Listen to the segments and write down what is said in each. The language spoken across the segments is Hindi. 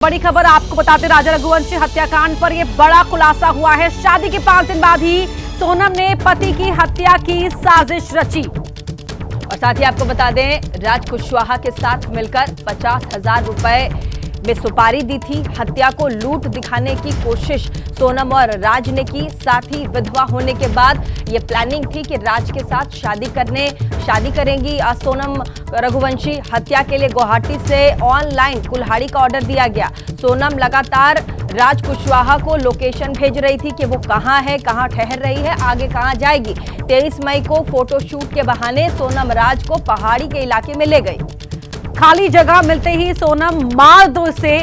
बड़ी खबर आपको बताते, राजा रघुवंशी हत्याकांड पर यह बड़ा खुलासा हुआ है। शादी के 5 दिन बाद ही सोनम ने पति की हत्या की साजिश रची। और साथ ही आपको बता दें, राज कुशवाहा के साथ मिलकर 50,000 रुपए में सुपारी दी थी। हत्या को लूट दिखाने की कोशिश सोनम और राज ने की। साथ ही विधवा होने के बाद ये प्लानिंग थी कि राज के साथ शादी करेंगी सोनम रघुवंशी। हत्या के लिए गुवाहाटी से ऑनलाइन कुल्हाड़ी का ऑर्डर दिया गया। सोनम लगातार राज कुशवाहा को लोकेशन भेज रही थी कि वो कहां है, कहां ठहर रही है, आगे कहां जाएगी। 23 मई को फोटोशूट के बहाने सोनम राज को पहाड़ी के इलाके में ले गई। खाली जगह मिलते ही सोनम मार दो से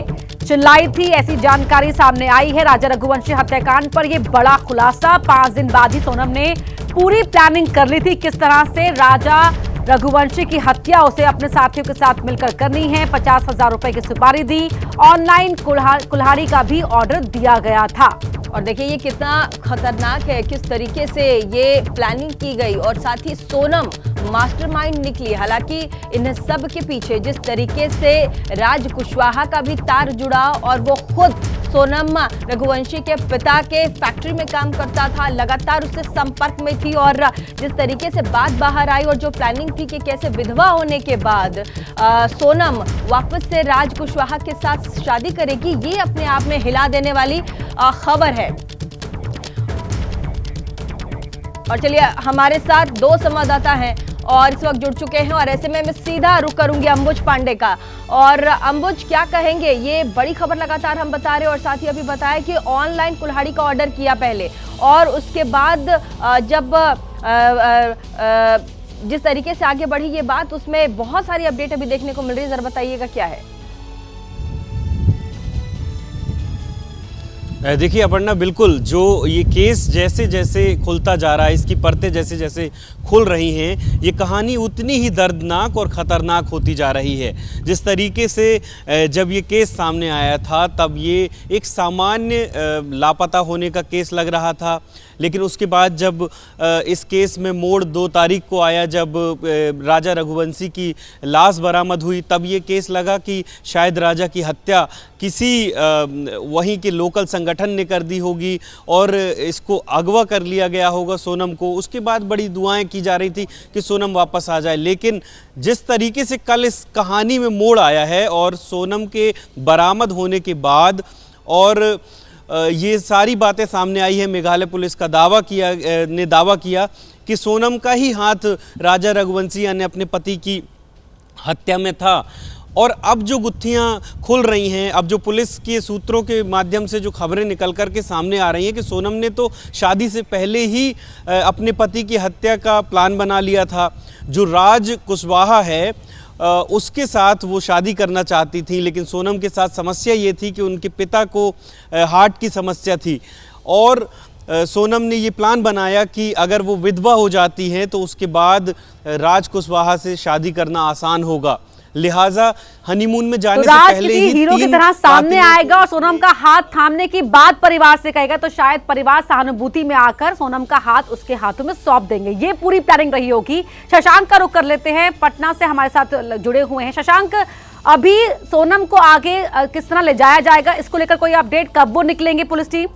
चिल्लाई थी, ऐसी जानकारी सामने आई है। राजा रघुवंशी हत्याकांड पर यह बड़ा खुलासा। 5 दिन बाद ही सोनम ने पूरी प्लानिंग कर ली थी किस तरह से राजा रघुवंशी की हत्या उसे अपने साथियों के साथ मिलकर करनी है। 50,000 रुपए की सुपारी दी, ऑनलाइन कुल्हाड़ी का भी ऑर्डर दिया गया था। और देखिए ये कितना खतरनाक है, किस तरीके से ये प्लानिंग की गई और साथ ही सोनम मास्टरमाइंड निकली। हालांकि इन सब के पीछे जिस तरीके से राज कुशवाहा का भी तार जुड़ा और वो खुद सोनम रघुवंशी के पिता के फैक्ट्री में काम करता था, लगातार उससे संपर्क में थी। और जिस तरीके से बात बाहर आई और जो प्लानिंग थी कि कैसे विधवा होने के बाद सोनम वापस से राज कुशवाहा के साथ शादी करेगी, ये अपने आप में हिला देने वाली खबर है। और चलिए, हमारे साथ 2 संवाददाता हैं और इस वक्त जुड़ चुके हैं और ऐसे में मैं सीधा रुख करूंगी अंबुज पांडे का। और अंबुज, क्या कहेंगे? ये बड़ी खबर लगातार हम बता रहे हैं और साथ ही अभी बताया कि ऑनलाइन कुल्हाड़ी का ऑर्डर किया पहले और उसके बाद जब जिस तरीके से आगे बढ़ी ये बात, उसमें बहुत सारी अपडेट अभी देखने को मिल रही है। जरा बताइएगा क्या है। देखिए अपर्णा, बिल्कुल जो ये केस जैसे जैसे खुलता जा रहा है, इसकी परतें जैसे जैसे खुल रही हैं, ये कहानी उतनी ही दर्दनाक और ख़तरनाक होती जा रही है। जिस तरीके से जब ये केस सामने आया था तब ये एक सामान्य लापता होने का केस लग रहा था, लेकिन उसके बाद जब इस केस में मोड़ 2 तारीख को आया, जब राजा रघुवंशी की लाश बरामद हुई, तब ये केस लगा कि शायद राजा की हत्या किसी वहीं के लोकल संगठन ने कर दी होगी और इसको अगवा कर लिया गया होगा सोनम को। उसके बाद बड़ी दुआएं की जा रही थी कि सोनम वापस आ जाए, लेकिन जिस तरीके से कल इस कहानी में मोड़ आया है और सोनम के बरामद होने के बाद और ये सारी बातें सामने आई है, मेघालय पुलिस का दावा किया कि सोनम का ही हाथ राजा रघुवंशी यानी अपने पति की हत्या में था। और अब जो गुत्थियां खुल रही हैं, अब जो पुलिस के सूत्रों के माध्यम से जो खबरें निकल कर के सामने आ रही हैं कि सोनम ने तो शादी से पहले ही अपने पति की हत्या का प्लान बना लिया था। जो राज कुशवाहा है उसके साथ वो शादी करना चाहती थी, लेकिन सोनम के साथ समस्या ये थी कि उनके पिता को हार्ट की समस्या थी और सोनम ने ये प्लान बनाया कि अगर वो विधवा हो जाती हैं तो उसके बाद राज कुशवाहा से शादी करना आसान होगा, लिहाजा हनीमून में जाने से पहले ही हीरो की तरह सामने आएगा और सोनम का हाथ थामने की बात परिवार से कहेगा तो शायद परिवार सहानुभूति में आकर सोनम का हाथ उसके हाथों में सौंप देंगे। ये पूरी प्लानिंग रही होगी। शशांक का रुख कर लेते हैं, पटना से हमारे साथ जुड़े हुए हैं। शशांक, अभी सोनम को आगे किस तरह ले जाया जाएगा, इसको लेकर कोई अपडेट? कब वो निकलेंगे पुलिस टीम?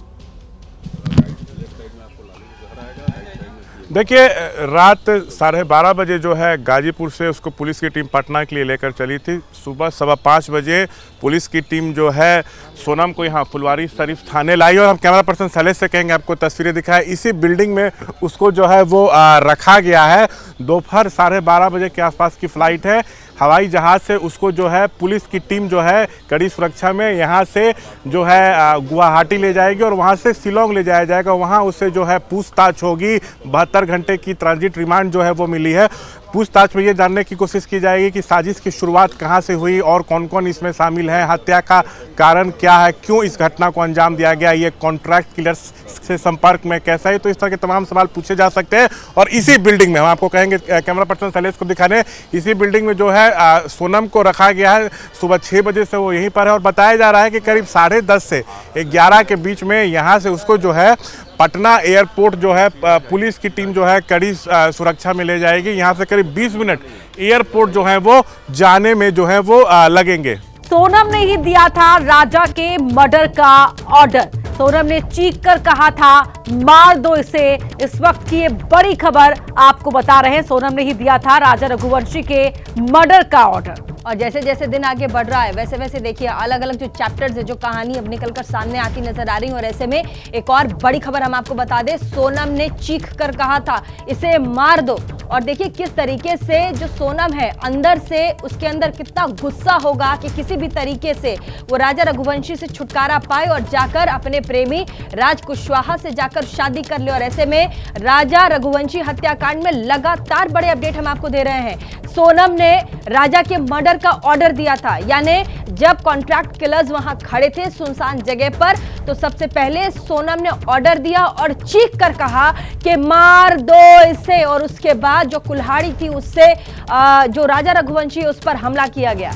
देखिए, रात 12:30 बजे जो है गाजीपुर से उसको पुलिस की टीम पटना के लिए लेकर चली थी। सुबह 5:15 बजे पुलिस की टीम जो है सोनम को यहाँ फुलवारी शरीफ थाने लाई और हम कैमरा पर्सन शैलेश से कहेंगे आपको तस्वीरें दिखाएं। इसी बिल्डिंग में उसको जो है वो रखा गया है। दोपहर 12:30 बजे के आसपास की फ़्लाइट है। हवाई जहाज़ से उसको जो है पुलिस की टीम जो है कड़ी सुरक्षा में यहाँ से जो है गुवाहाटी ले जाएगी और वहाँ से शिलोंग ले जाया जाएगा। वहाँ उससे जो है पूछताछ होगी। 72 घंटे की ट्रांजिट रिमांड जो है वो मिली है। पूछताछ में ये जानने की कोशिश की जाएगी कि साजिश की शुरुआत कहाँ से हुई और कौन कौन इसमें शामिल है, हत्या का कारण क्या है, क्यों इस घटना को अंजाम दिया गया, ये कॉन्ट्रैक्ट किलर्स से संपर्क में कैसा है। तो इस तरह के तमाम सवाल पूछे जा सकते हैं। और इसी बिल्डिंग में हम आपको कहेंगे, कैमरा पर्सन शैलेश को दिखाने, इसी बिल्डिंग में जो है सोनम को रखा गया है। सुबह 6 बजे से वो यहीं पर है और बताया जा रहा है कि करीब 10:30 से 11 के बीच में यहाँ से उसको जो है पटना एयरपोर्ट जो है पुलिस की टीम जो है कड़ी सुरक्षा में ले जाएगी। यहाँ से करीब 20 मिनट एयरपोर्ट जो है वो जाने में जो है वो लगेंगे। सोनम ने ही दिया था राजा के मर्डर का ऑर्डर। सोनम ने चीख कर कहा था मार दो इसे। इस वक्त की ये बड़ी खबर आपको बता रहे हैं, सोनम ने ही दिया था राजा रघुवंशी के मर्डर का ऑर्डर। और जैसे जैसे दिन आगे बढ़ रहा है वैसे वैसे देखिए अलग अलग जो चैप्टर्स है, जो कहानी अब निकलकर सामने आती नजर आ रही है। और ऐसे में एक और बड़ी खबर हम आपको बता दें, सोनम ने चीख कर कहा था इसे मार दो। और देखिए किस तरीके से जो सोनम है अंदर से, उसके अंदर कितना गुस्सा होगा कि किसी भी तरीके से वो राजा रघुवंशी से छुटकारा पाए और जाकर अपने प्रेमी राज कुशवाहा से जाकर शादी कर ले। और ऐसे में राजा रघुवंशी हत्याकांड में लगातार बड़े अपडेट हम आपको दे रहे हैं। सोनम ने राजा के मर्डर का ऑर्डर दिया था, यानी जब कॉन्ट्रैक्ट किलर्स वहां खड़े थे सुनसान जगह पर, तो सबसे पहले सोनम ने ऑर्डर दिया और चीख कर कहा कि मार दो इसे। और उसके बाद जो कुल्हाड़ी थी उससे जो राजा रघुवंशी उस पर हमला किया गया।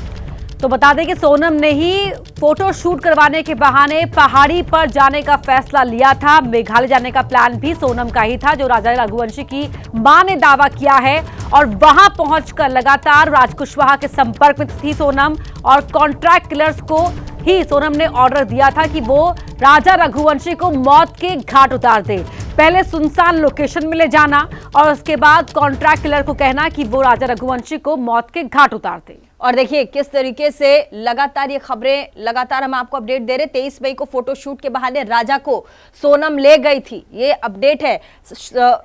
तो बता दें कि सोनम ने ही फोटो शूट करवाने के बहाने पहाड़ी पर जाने का फैसला लिया था। मेघालय जाने का प्लान भी सोनम का ही था, जो राजा रघुवंशी की मां ने दावा किया है। और वहां पहुंचकर लगातार राज कुशवाहा के संपर्क में थी सोनम, और कॉन्ट्रैक्ट किलर्स को ही सोनम ने ऑर्डर दिया था कि वो राजा रघुवंशी को मौत के घाट उतार दे। पहले सुनसान लोकेशन में ले जाना और उसके बाद कॉन्ट्रैक्ट किलर को कहना कि वो राजा रघुवंशी को मौत के घाट उतार दे। और देखिए किस तरीके से लगातार ये खबरें लगातार हम आपको अपडेट दे रहे। 23 मई को फोटोशूट के बहाने राजा को सोनम ले गई थी, ये अपडेट है।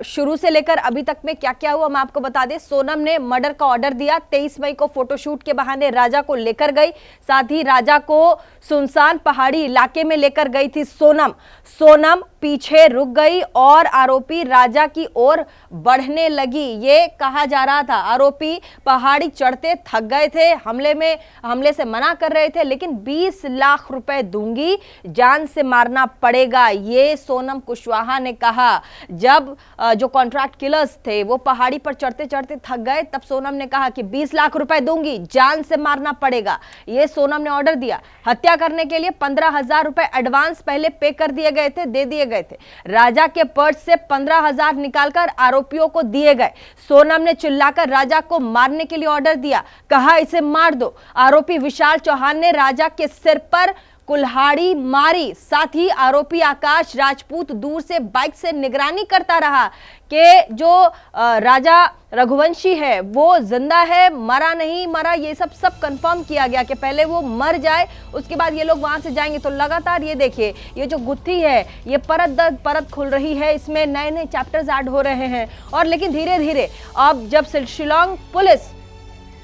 शुरू से लेकर अभी तक में क्या क्या हुआ हम आपको बता दें। सोनम ने मर्डर का ऑर्डर दिया, 23 मई को फोटोशूट के बहाने राजा को लेकर गई, साथ ही राजा को सुनसान पहाड़ी इलाके में लेकर गई थी सोनम। सोनम पीछे रुक गई और आरोपी राजा की ओर बढ़ने लगी। ये कहा जा रहा था आरोपी पहाड़ी चढ़ते थक गए थे, हमले से मना कर रहे थे, लेकिन 20 लाख रुपए दूंगी, जान से मारना पड़ेगा, ये सोनम कुशवाहा ने कहा। जब जो कॉन्ट्रैक्ट किलर्स थे वो पहाड़ी पर चढ़ते चढ़ते थक गए, तब सोनम ने कहा कि 20 लाख रुपए दूंगी, जान से मारना पड़ेगा, ये सोनम ने ऑर्डर दिया। हत्या करने के लिए 15,000 रुपए एडवांस पहले पे कर दिए गए थे, दे दिए गए थे। राजा के पर्स से 15,000 निकालकर आरोपियों को दिए गए। सोनम ने चिल्लाकर राजा को मारने के लिए ऑर्डर दिया, कहा इसे मार दो। आरोपी विशाल चौहान ने राजा के सिर पर कुल्हाड़ी मारी। साथ ही आरोपी आकाश राजपूत दूर से बाइक से निगरानी करता रहा कि जो राजा रघुवंशी है वो जिंदा है, मरा नहीं मरा, ये सब कंफर्म किया गया कि पहले वो मर जाए, उसके बाद ये लोग वहां से जाएंगे। तो लगातार ये देखिए, ये जो गुत्थी है ये परत दर परत खुल रही है, इसमें नए नए चैप्टर्स ऐड हो रहे हैं। और लेकिन धीरे धीरे अब जब शिलांग पुलिस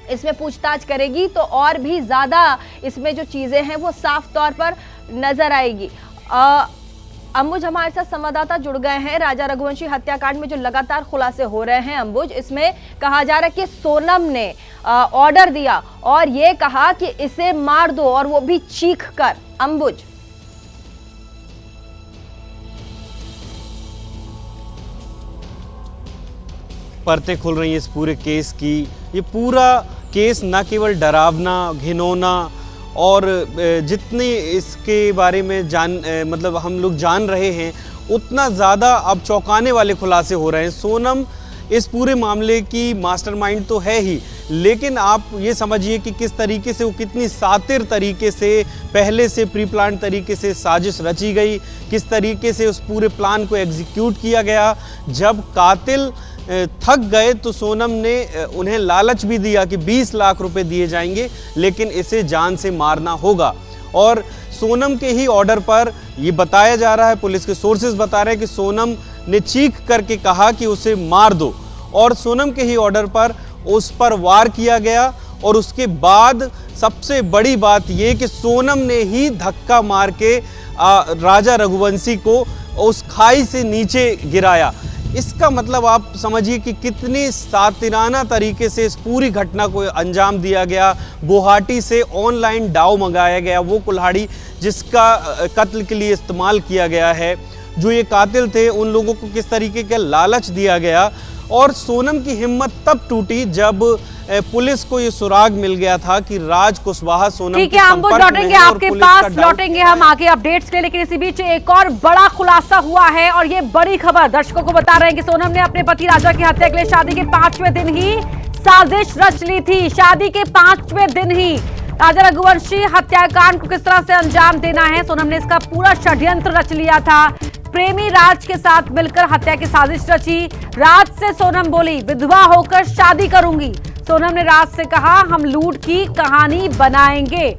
इसमें पूछताछ करेगी तो और भी ज्यादा इसमें जो चीजें हैं वो साफ तौर पर नजर आएगी। अंबुज हमारे साथ संवाददाता जुड़ गए हैं। राजा रघुवंशी हत्याकांड में जो लगातार खुलासे हो रहे हैं अंबुज, इसमें कहा जा रहा है कि सोनम ने ऑर्डर दिया और ये कहा कि इसे मार दो, और वो भी चीख कर। अंबुज, परतें खुल रही हैं इस पूरे केस की। ये पूरा केस न केवल डरावना, घिनौना और जितनी इसके बारे में मतलब हम लोग जान रहे हैं, उतना ज़्यादा अब चौंकाने वाले खुलासे हो रहे हैं। सोनम इस पूरे मामले की मास्टरमाइंड तो है ही, लेकिन आप ये समझिए कि किस तरीके से वो कितनी सातिर तरीके से पहले से प्री प्लान तरीके से साजिश रची गई, किस तरीके से उस पूरे प्लान को एग्जीक्यूट किया गया। जब कातिल थक गए तो सोनम ने उन्हें लालच भी दिया कि 20 लाख रुपए दिए जाएंगे, लेकिन इसे जान से मारना होगा। और सोनम के ही ऑर्डर पर ये बताया जा रहा है, पुलिस के सोर्सेज बता रहे हैं कि सोनम ने चीख करके कहा कि उसे मार दो, और सोनम के ही ऑर्डर पर उस पर वार किया गया। और उसके बाद सबसे बड़ी बात ये कि सोनम ने ही धक्का मार के राजा रघुवंशी को उस खाई से नीचे गिराया। इसका मतलब आप समझिए कि कितनी सातिराना तरीके से इस पूरी घटना को अंजाम दिया गया। गुवाहाटी से ऑनलाइन डाव मंगाया गया, वो कुल्हाड़ी जिसका कत्ल के लिए इस्तेमाल किया गया है। जो ये कातिल थे उन लोगों को किस तरीके का लालच दिया गया। और सोनम की हिम्मत तब टूटी जब पुलिस को ये सुराग मिल गया था कि राज कुशवाहा सोनम ठीक है, हम लौटेंगे आपके पास, लौटेंगे हम आगे अपडेट्स के। लेकिन इसी बीच एक और बड़ा खुलासा हुआ है, और ये बड़ी खबर दर्शकों को बता रहे हैं कि सोनम ने अपने पति राजा की हत्या के लिए शादी के 5वें दिन ही साजिश रच ली थी। शादी के 5वें दिन ही राजा रघुवंशी हत्याकांड को किस तरह से अंजाम देना है, सोनम ने इसका पूरा षड्यंत्र रच लिया था। प्रेमी राज के साथ मिलकर हत्या की साजिश रची। राज से सोनम बोली विधवा होकर शादी करूंगी। सोनम ने राज से कहा हम लूट की कहानी बनाएंगे।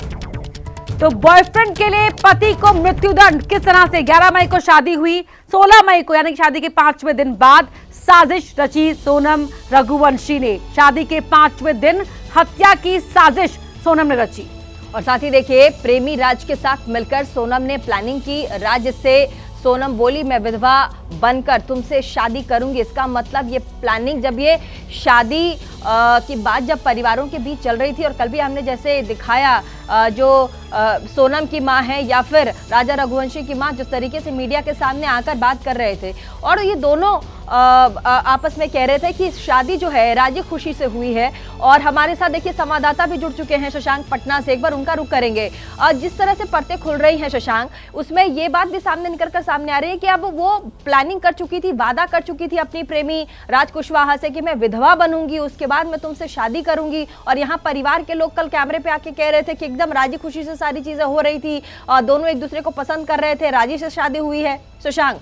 तो बॉयफ्रेंड के लिए पति को मृत्युदंड, किस तरह से 11 मई को शादी हुई, 16 मई को यानी कि शादी के 5वें दिन बाद साजिश रची सोनम रघुवंशी ने। शादी के 5वें दिन हत्या की साजिश सोनम ने रची। और साथ ही देखिए प्रेमी राज के साथ मिलकर सोनम ने प्लानिंग की। राज से सोनम बोली मैं विधवा बनकर तुमसे शादी करूंगी। इसका मतलब ये प्लानिंग, जब ये शादी की बात जब परिवारों के बीच चल रही थी, और कल भी हमने जैसे दिखाया जो सोनम की मां है या फिर राजा रघुवंशी की मां जिस तरीके से मीडिया के सामने आकर बात कर रहे थे, और ये दोनों आपस में कह रहे थे कि शादी जो है राजी खुशी से हुई है। और हमारे साथ देखिए संवाददाता भी जुड़ चुके हैं शशांक पटना से, एक बार उनका रुख करेंगे। जिस तरह से परतें खुल रही हैं शशांक, उसमें ये बात भी सामने निकलकर सामने आ रही है कि अब वो प्लानिंग कर चुकी थी, वादा कर चुकी थी अपनी प्रेमी राज कुशवाहा से कि मैं विधवा बनूंगी, उसके बाद मैं तुमसे शादी करूंगी। और यहाँ परिवार के लोग कल कैमरे पे आके कह रहे थे कि एकदम राजी खुशी से सारी चीजें हो रही थी, दोनों एक दूसरे को पसंद कर रहे थे, राजी से शादी हुई है। शशांक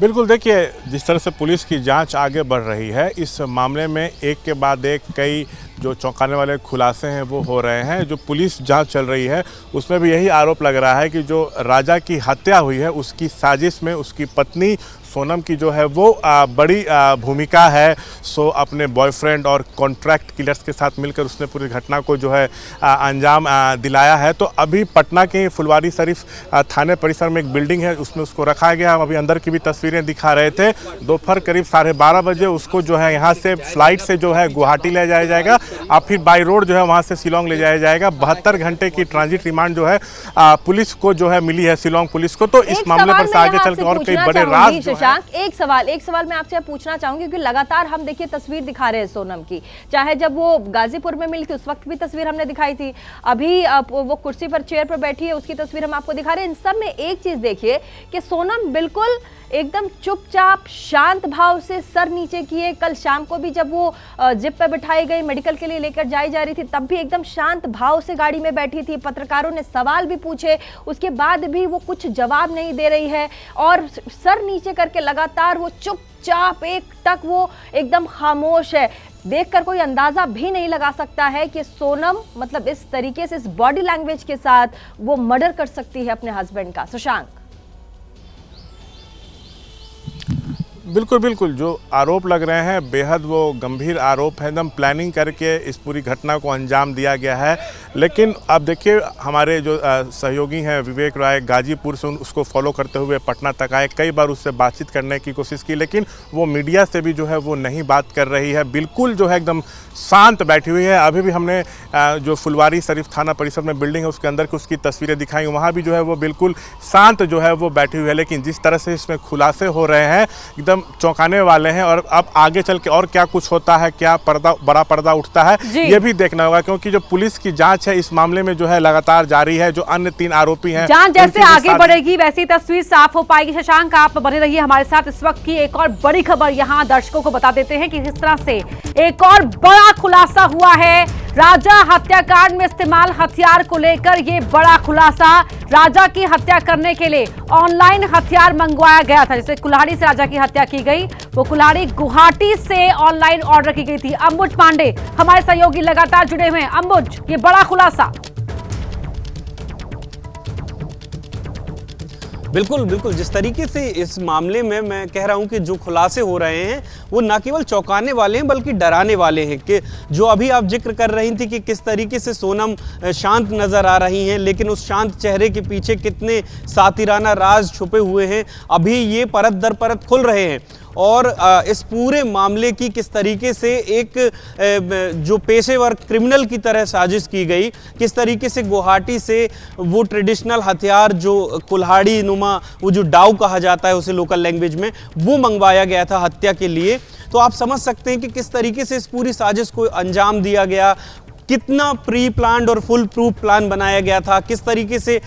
बिल्कुल, देखिए जिस तरह से पुलिस की जांच आगे बढ़ रही है, इस मामले में एक के बाद एक कई जो चौंकाने वाले खुलासे हैं वो हो रहे हैं। जो पुलिस जांच चल रही है उसमें भी यही आरोप लग रहा है कि जो राजा की हत्या हुई है उसकी साजिश में उसकी पत्नी सोनम की जो है वो बड़ी भूमिका है। सो अपने बॉयफ्रेंड और कॉन्ट्रैक्ट किलर्स के साथ मिलकर उसने पूरी घटना को जो है अंजाम दिलाया है। तो अभी पटना के फुलवारी शरीफ थाने परिसर में एक बिल्डिंग है, उसमें उसको रखा गया। हम अभी अंदर की भी तस्वीरें दिखा रहे थे। दोपहर करीब 12:30 बजे उसको जो है यहाँ से फ्लाइट से जो है गुवाहाटी ले जाया जाएगा, और फिर बाई रोड जो है वहाँ से शिलोंग ले जाया जाएगा। 72 घंटे की ट्रांजिट रिमांड जो है पुलिस को जो है मिली है, शिलोंग पुलिस को। तो इस मामले पर से आगे चल के और कई बड़े राज एक सवाल मैं आपसे पूछना चाहूंगी, क्योंकि लगातार हम देखिए तस्वीर दिखा रहे हैं सोनम की, चाहे जब वो गाजीपुर में मिली थी उस वक्त भी तस्वीर हमने दिखाई थी, अभी वो कुर्सी पर चेयर पर बैठी है उसकी तस्वीर हम आपको दिखा रहे हैं। इन सब में एक चीज देखिए कि सोनम बिल्कुल एकदम चुपचाप शांत भाव से सर नीचे किए। कल शाम को भी जब वो जिप पे बिठाई गई, मेडिकल के लिए लेकर जाई जा रही थी, तब भी एकदम शांत भाव से गाड़ी में बैठी थी। पत्रकारों ने सवाल भी पूछे, उसके बाद भी वो कुछ जवाब नहीं दे रही है, और सर नीचे करके लगातार वो चुपचाप एक तक वो एकदम खामोश है। देखकर कोई अंदाजा भी नहीं लगा सकता है कि सोनम मतलब इस तरीके से, इस बॉडी लैंग्वेज के साथ वो मर्डर कर सकती है अपने हस्बैंड का। शशांक बिल्कुल बिल्कुल, जो आरोप लग रहे हैं बेहद वो गंभीर आरोप है। एकदम प्लानिंग करके इस पूरी घटना को अंजाम दिया गया है। लेकिन अब देखिए हमारे जो सहयोगी हैं विवेक राय गाजीपुर से, उसको फॉलो करते हुए पटना तक आए। कई बार उससे बातचीत करने की कोशिश की, लेकिन वो मीडिया से भी जो है वो नहीं बात कर रही है। बिल्कुल जो है एकदम शांत बैठी हुई है। अभी भी हमने जो फुलवारी शरीफ थाना परिसर में बिल्डिंग है उसके अंदर की उसकी तस्वीरें दिखाई, वहाँ भी जो है वो बिल्कुल शांत जो है वो बैठी हुई है। लेकिन जिस तरह से इसमें खुलासे हो रहे हैं एकदम चौंकाने वाले हैं। और अब आगे चल के और क्या कुछ होता है, क्या बड़ा पर्दा उठता है, ये भी देखना होगा, क्योंकि जो पुलिस की जांच है इस मामले में जो है लगातार जारी है। जो अन्य 3 आरोपी हैं, जांच जैसे आगे बढ़ेगी वैसी तस्वीर साफ हो पाएगी। शशांक आप बने रहिए हमारे साथ। इस वक्त की एक और बड़ी खबर यहाँ दर्शकों को बता देते हैं कि किस तरह से एक और बड़ा खुलासा हुआ है। राजा हत्याकांड में इस्तेमाल हथियार को लेकर ये बड़ा खुलासा। राजा की हत्या करने के लिए ऑनलाइन हथियार मंगवाया गया था। जैसे कुल्हाड़ी से राजा की हत्या की गई, वो कुल्हाड़ी गुवाहाटी से ऑनलाइन ऑर्डर की गई थी। अंबुज पांडे हमारे सहयोगी लगातार जुड़े हुए हैं। अंबुज, ये बड़ा खुलासा। बिल्कुल बिल्कुल, जिस तरीके से इस मामले में मैं कह रहा हूं कि जो खुलासे हो रहे हैं वो न केवल चौंकाने वाले हैं बल्कि डराने वाले हैं। कि जो अभी आप जिक्र कर रही थी कि किस तरीके से सोनम शांत नज़र आ रही हैं, लेकिन उस शांत चेहरे के पीछे कितने सातिराना राज छुपे हुए हैं, अभी ये परत दर परत खुल रहे हैं। और इस पूरे मामले की किस तरीके से एक जो पेशेवर क्रिमिनल की तरह साजिश की गई, किस तरीके से गुवाहाटी से वो ट्रेडिशनल हथियार जो कुल्हाड़ी नुमा, वो जो डाउ कहा जाता है उसे लोकल लैंग्वेज में, वो मंगवाया गया था हत्या के लिए। तो आप समझ सकते हैं कि किस तरीके से इस पूरी साजिश को अंजाम दिया गया। कितना प्री प्लान्ड और फुल प्रूफ प्लान बनाया गया था, किस तरीके से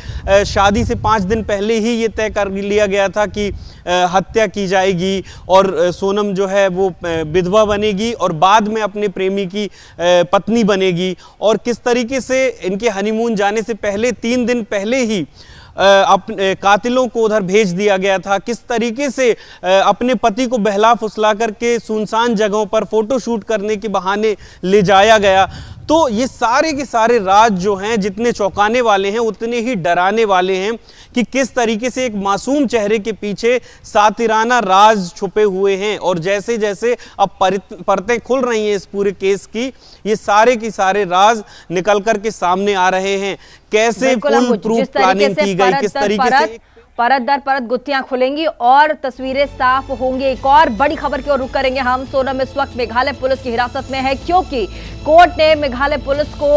शादी से 5 दिन पहले ही ये तय कर लिया गया था कि हत्या की जाएगी और सोनम जो है वो विधवा बनेगी और बाद में अपने प्रेमी की पत्नी बनेगी, और किस तरीके से इनके हनीमून जाने से पहले 3 दिन पहले ही अपने कातिलों को उधर भेज दिया गया था, किस तरीके से अपने पति को बहला फुसला करके सुनसान जगहों पर फोटो शूट करने के बहाने ले जाया गया। तो ये सारे के सारे राज जो हैं, जितने चौंकाने वाले हैं उतने ही डराने वाले हैं कि किस तरीके से एक मासूम चेहरे के पीछे सातिराना राज छुपे हुए हैं। और जैसे जैसे अब परतें खुल रही हैं इस पूरे केस की, ये सारे के सारे राज निकल कर के सामने आ रहे हैं। कैसे फुल प्रूफ प्लानिंग की गई, किस तरीके से परत दर परत गुत्थियां खुलेंगी और तस्वीरें साफ होंगी। एक और बड़ी खबर की ओर रुख करेंगे हम। सोनम इस वक्त मेघालय पुलिस की हिरासत में है, क्योंकि कोर्ट ने मेघालय पुलिस को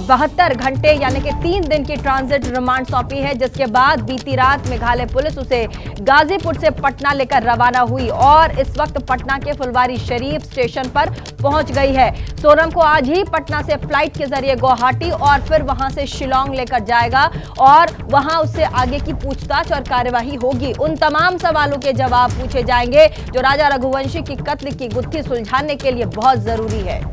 72 घंटे यानी कि 3 दिन की ट्रांजिट रिमांड सौंपी है, जिसके बाद बीती रात मेघालय पुलिस उसे गाजीपुर से पटना लेकर रवाना हुई और इस वक्त पटना के फुलवारी शरीफ स्टेशन पर पहुंच गई है। सोनम को आज ही पटना से फ्लाइट के जरिए गुवाहाटी और फिर वहां से शिलोंग लेकर जाएगा और वहां उससे आगे की पूछताछ और कार्यवाही होगी। उन तमाम सवालों के जवाब पूछे जाएंगे जो राजा रघुवंशी की कत्ल की गुत्थी सुलझाने के लिए बहुत जरूरी है।